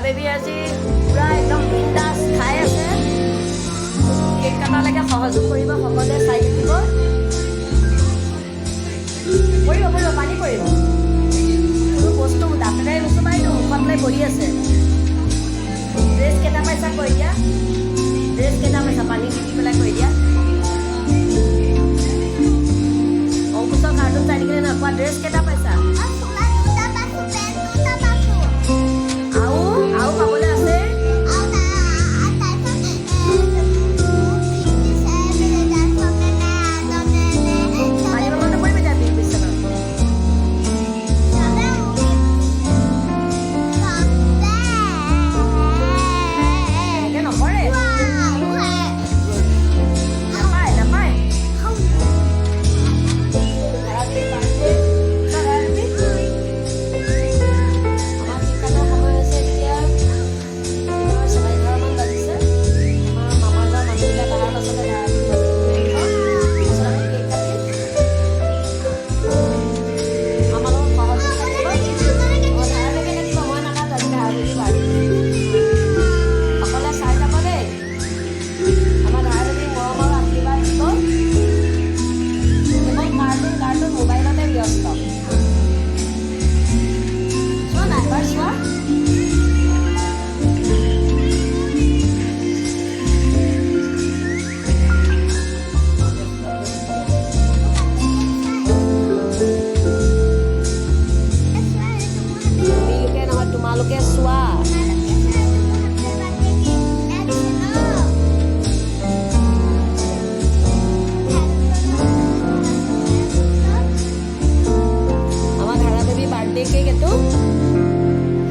Baby আজি পুৰা একদম বিন্দাছ খাই আছে। কেক কটালৈকে সহযোগ কৰিব, সকলোৱে চাই থাকিব। পৰিব পানী পৰিব। কোনো বস্তু দাঁতেৰে নুচুমাই মুখত লৈ বহি আছে। ড্ৰেছ কেইটা পাইছা কৈ দিয়া, ড্ৰেছ কেইটা পাইছা পানী দি পেলাই কৈ দিয়া। অংকুশৰ কাৰ্টুন চাই থাকিলে নোপোৱা, ড্ৰেছ কেইটা পাইছা? আৰু পাবলৈ আছে।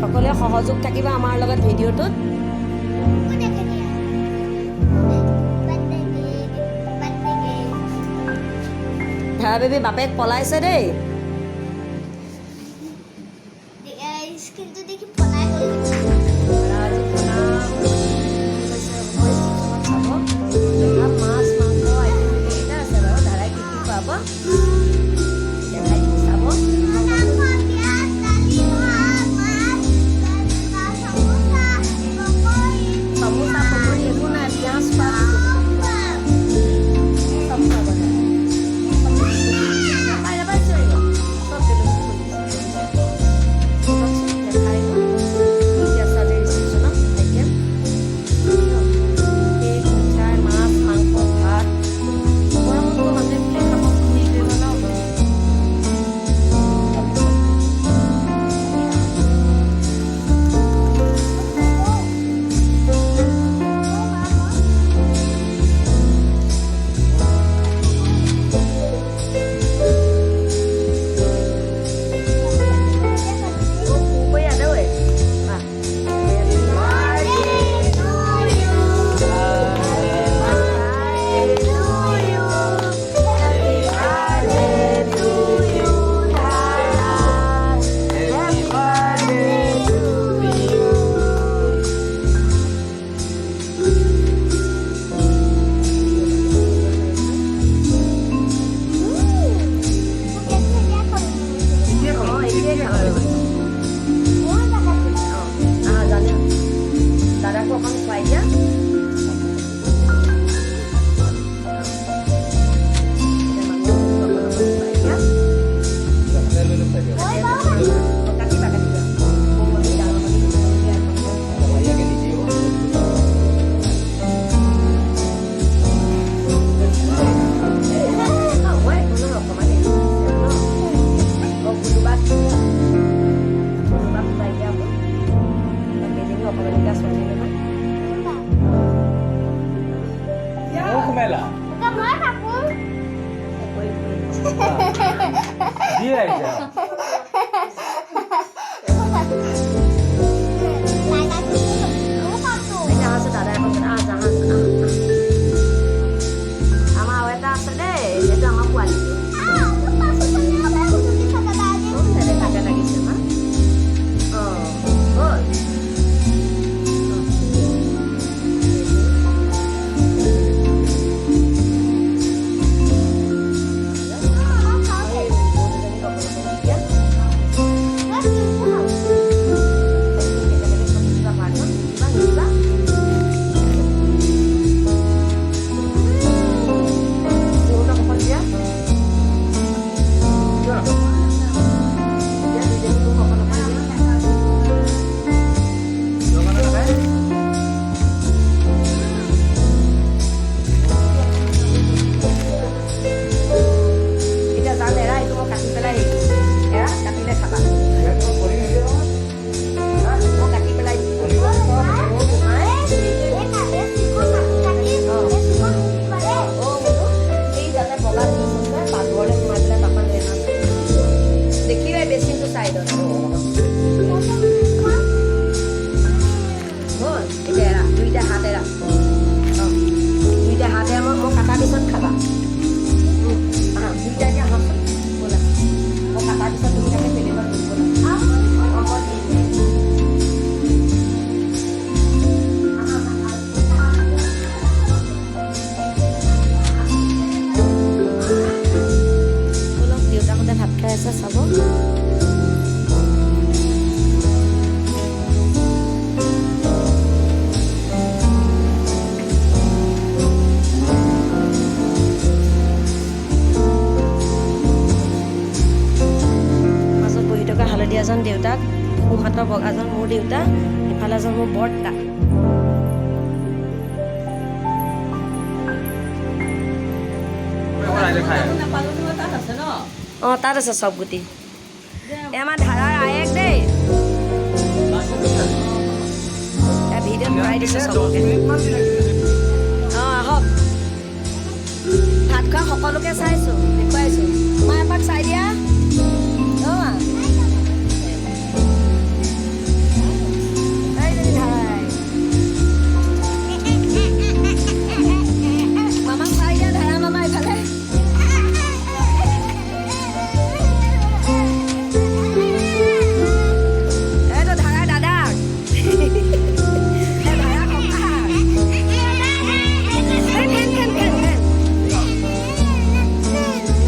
সকলোৱে সহযোগ থাকিবা আমাৰ লগত ভিডিঅ'টোত। ধাৰা বেবী বাপেক পলাইছে দেই। মাছ মাংস আইটেম কেইটা আছে বাৰু, ধাৰাই কি কি খুৱাব দেখাই দিম চাব। সমোসা পকৰি একো নাই, পিঁয়াজ খোৱা চব খাব দাদাকো অকণ খুৱাই দিয়া। Ya. সিহঁতৰ বগাজন মোৰ দেউতা, ইফালে এজন মোৰ বৰ্তা। অঁ তাত আছে চব গুটি। এই আমাৰ ধাৰাৰ আয়েক দেই, ভিডিঅ'ত ভৰাই দিছে চবকে। অঁ আহক, ভাত খোৱা সকলোকে চাইছোঁ, দেখুৱাইছোঁ। মই এপাক চাই দিয়া। অঁ মামা চাই দিয়া, ধাৰা মামা এইফালে। এইটো ধাৰা দাদাক, ধাৰা ককাক।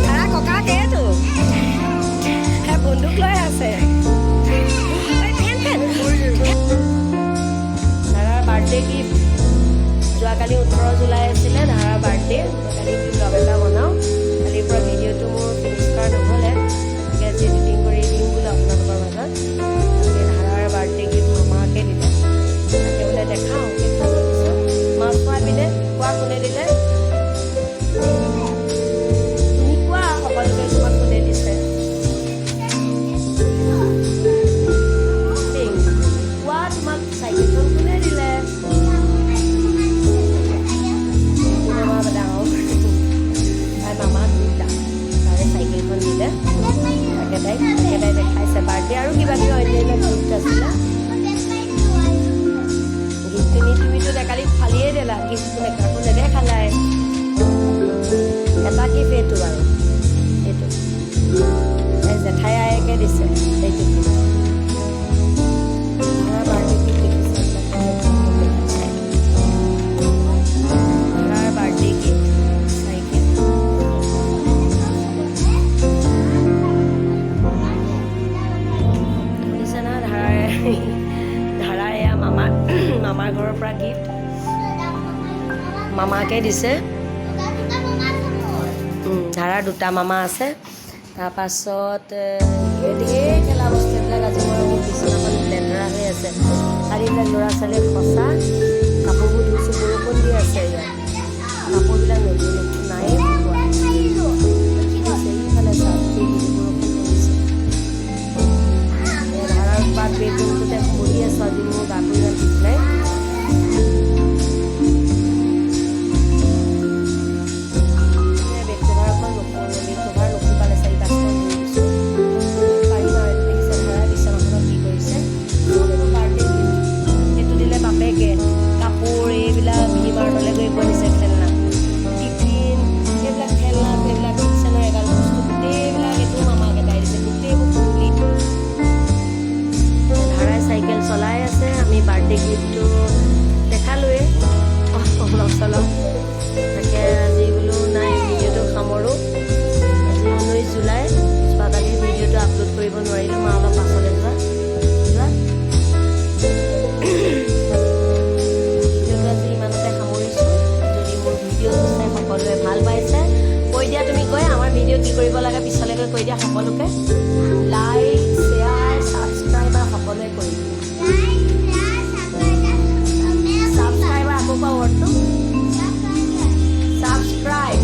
ধাৰা ককাক এইটো বন্দুক লৈ আছে। ধাৰাৰ বাৰ্থডে গিফ্ট যোৱাকালি 18 জুলাই আছিলে ধাৰাৰ বাৰ্থডে। কালি ব্লগ এটা বনাওঁ, কালিৰ পৰা ভিডিঅ'টো মোৰ ফিনিছ কৰা নহ'লে, গতিকে আজি এডিটিং কৰি দিম বোলো আপোনালোকৰ মাজত। ধাৰাৰ বাৰ্থডে গিফ্ট মামাকে দিলে, তাকে বোলে দেখাওঁ। দেখাওঁ মাছ খুৱাই পিনে কোৱা কোনে দিলে, তুমি কোৱা সকলোকে তোমাক কোনে দিছে। কোৱা তোমাক চাইকেলখন কোনে দিলে। মামা ডাঙৰ মামা দুটা, তাৰে চাইকেলখন দিলে। তাকে তাই দেখাইছে বাৰ্থডে আৰু কিবা কিবি অন্যান্য গিফ্ট আছিলে। গিফ্টখিনি তুমিতো কালি ফালিয়ে দিলা, গিফ্ট একো নেদেখালাই। এটা গিফ্ট এইটো বাৰু, এইটো এই জেঠাই আয়েকে দিছে। এইটো বাৰ্থডে গিফ্ট দেখিছে, বাৰ্থডে গিফ্ট চাইকেল। শুনিছে না ধাৰাই এয়া মামাৰ ঘৰৰ পৰা গিফ্ট মামাকে দিছে। ধাৰাৰ দুটা মামা আছে। তাৰপাছত ঢেৰ খেলা বস্তু এইবিলাক। আজি মোৰ বিচনাখন লেতেৰা হৈ আছে, কালি এইবিলাক ল'ৰা ছোৱালীয়ে সঁচা কাপোৰবোৰ ধুইছোঁ। বৰষুণ দি আছে ইয়াত, কাপোৰবিলাক নতুন নায়ে পোৱা। এইফালে চাওক, বৰষুণ পৰিছে। ধাৰাৰ পাত বেডৰুমটোতে বহি আছোঁ। আজি মোৰ গাটো ইমান ঠিক নাই। কাপোৰ এইবিলাক ভিমাৰ্টলৈ গৈ বনিছে, খেলনা টিফিন এইবিলাক খেলনা এইবিলাক কিচেনৰ এগাল বস্তু গোটেইবিলাক এইটো মামাক এটাই দিছে। গোটেইবোৰ খুলি ধাৰাই চাইকেল চলাই আছে। আমি বাৰ্থডে গিফ্টটো দেখালোৱে অলপ চলপ। তাকে আজি বোলো নাই ভিডিঅ'টো সামৰোঁ। আজি 19 জুলাই, যোৱাকালিৰ ভিডিঅ'টো আপলোড কৰিব নোৱাৰিলোঁ। মই অলপ পাছলৈ যোৱা সকলোৱে ভাল পাইছে কৈ দিয়া। তুমি কৈ আমাৰ ভিডিঅ' কি কৰিব লাগে পিছলৈকে কৈ দিয়া। সকলোকে লাইক শ্বেয়াৰ ছাবস্ক্ৰাইবাৰ সকলোৱে কৰি দিয়া। ছাবস্ক্ৰাইবাৰ আকৌ কোৱা ৱৰ্ডটো, ছাবস্ক্ৰাইব।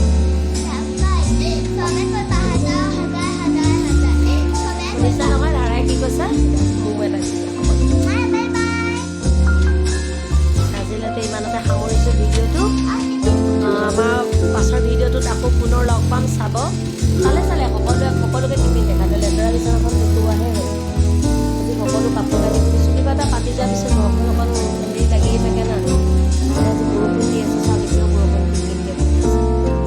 শুনিছা নহয় ধাৰাই কি কৈছে? মোক এটা আজিলৈকে ইমানতে সামৰিছোঁ ভিডিঅ'টো। আমাৰ পাছৰ ভিডিঅ'টোত আকৌ পুনৰ লগ পাম। চাব চালে সকলোকে টিফিন দেখালে। লেতেৰা বিচনাখন দেখুৱাহে হ'ল। আজি সকলো কাপোৰ কানি ধুইছোঁ। কিবা এটা পাতি যোৱাৰ পিছত ঘৰখন অকণ হেৰি লাগিয়ে থাকে না। আজি বৰষুণ দি আছে, চাওক এতিয়াও বৰষুণ কিনকিনকৈ পৰি আছে।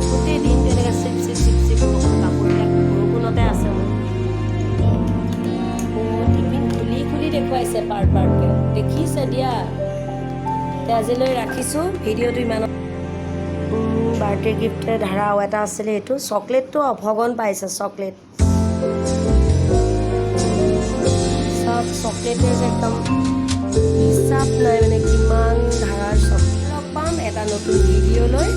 গোটেই দিনটো এনেকৈ চিপ কাপোৰবিলাক বৰষুণতে আছে মোৰ। টিফিন খুলি দেখুৱাইছে পাৰ্টকৈ দেখিছে দিয়া। আজিলৈ ৰাখিছোঁ ভিডিঅ'টো ইমান। বাৰ্থডে গিফ্ট ধাৰা আৰু এটা আছিলে, এইটো চকলেটটো অভগন পাইছে। চকলেট চব চকলেটে যে একদম হিচাপ নাই মানে কিমান ধাৰাৰ চকলেট। লগ পাম এটা নতুন ভিডিঅ' লৈ।